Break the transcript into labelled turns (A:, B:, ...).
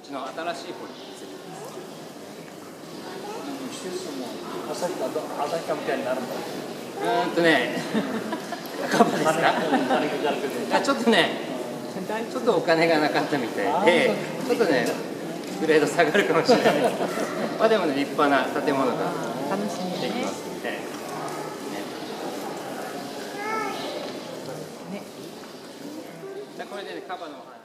A: ちの新しい方に移ります。
B: 施設も旭川みたいになるんだ。
A: カバですか？ちょっとね、ちょっとお金がなかったみたいで、ちょっとね、グレード下がるかもしれない。まあでもね、立派な建物ができますので。これでね、カバのお話。